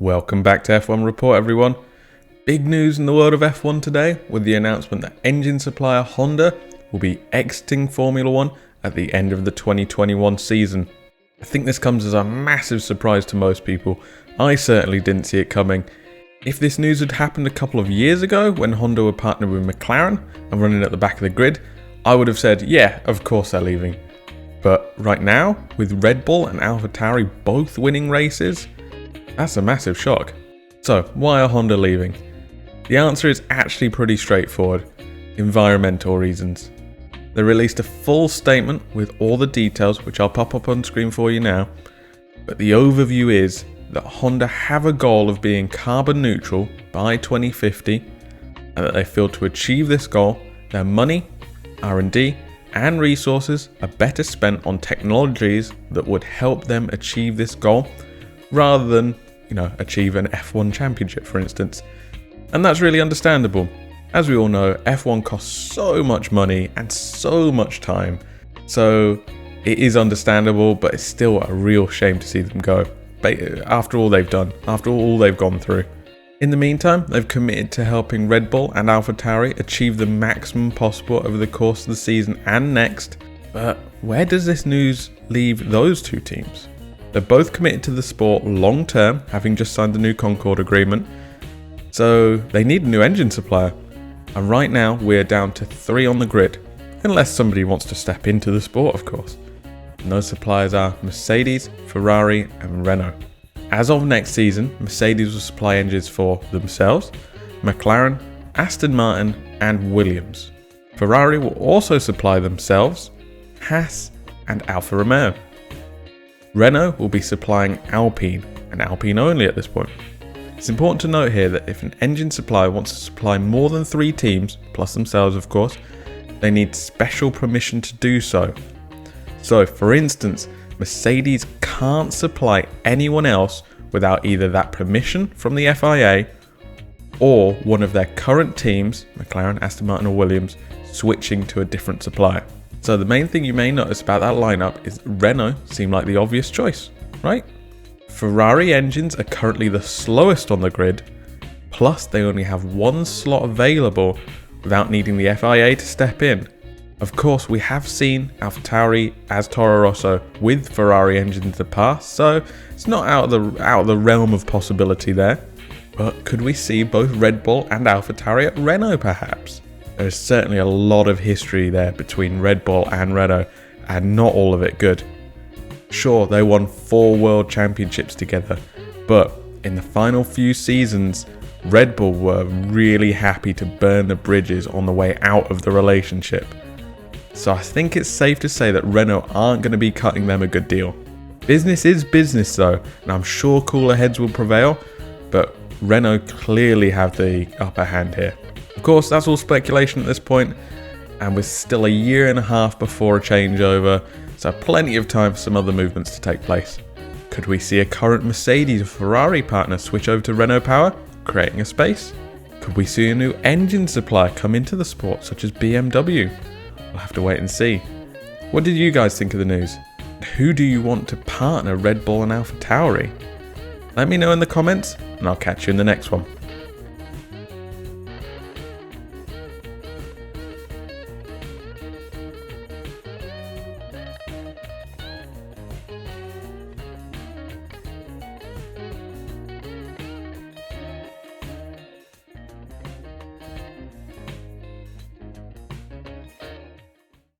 Welcome back to F1 Report, everyone. Big news in the world of F1 today with the announcement that engine supplier Honda will be exiting Formula 1 at the end of the 2021 season. I think this comes as a massive surprise to most people. I certainly didn't see it coming. If this news had happened a couple of years ago when Honda were partnered with McLaren and running at the back of the grid, I would have said, yeah, of course they're leaving. But right now, with Red Bull and AlphaTauri both winning races, that's a massive shock. So, why are Honda leaving? The answer is actually pretty straightforward. Environmental reasons. They released a full statement with all the details, which I'll pop up on screen for you now. But the overview is that Honda have a goal of being carbon neutral by 2050, and that they feel to achieve this goal, their money, R&D, and resources are better spent on technologies that would help them achieve this goal, rather than achieve an F1 championship, for instance. And that's really understandable. As we all know, F1 costs so much money and so much time. So it is understandable, but it's still a real shame to see them go. After all they've done, after all they've gone through. In the meantime, they've committed to helping Red Bull and AlphaTauri achieve the maximum possible over the course of the season and next. But where does this news leave those two teams? They're both committed to the sport long term, having just signed the new Concord agreement. So they need a new engine supplier. And right now we're down to 3 on the grid. Unless somebody wants to step into the sport, of course. And those suppliers are Mercedes, Ferrari and Renault. As of next season, Mercedes will supply engines for themselves, McLaren, Aston Martin and Williams. Ferrari will also supply themselves, Haas and Alfa Romeo. Renault will be supplying Alpine, and Alpine only at this point. It's important to note here that if an engine supplier wants to supply more than 3 teams, plus themselves of course, they need special permission to do so. So for instance, Mercedes can't supply anyone else without either that permission from the FIA or one of their current teams, McLaren, Aston Martin or Williams, switching to a different supplier. So the main thing you may notice about that lineup is Renault seem like the obvious choice, right? Ferrari engines are currently the slowest on the grid, plus they only have 1 slot available without needing the FIA to step in. Of course, we have seen AlphaTauri as Toro Rosso with Ferrari engines in the past, so it's not out of the realm of possibility there. But could we see both Red Bull and AlphaTauri at Renault perhaps? There's certainly a lot of history there between Red Bull and Renault, and not all of it good. Sure, they won 4 world championships together, but in the final few seasons, Red Bull were really happy to burn the bridges on the way out of the relationship. So I think it's safe to say that Renault aren't going to be cutting them a good deal. Business is business though, and I'm sure cooler heads will prevail, but Renault clearly have the upper hand here. Of course, that's all speculation at this point, and we're still a year and a half before a changeover, so plenty of time for some other movements to take place. Could we see a current Mercedes or Ferrari partner switch over to Renault power, creating a space? Could we see a new engine supplier come into the sport, such as BMW? We'll have to wait and see. What did you guys think of the news? Who do you want to partner Red Bull and AlphaTauri? Let me know in the comments, and I'll catch you in the next one.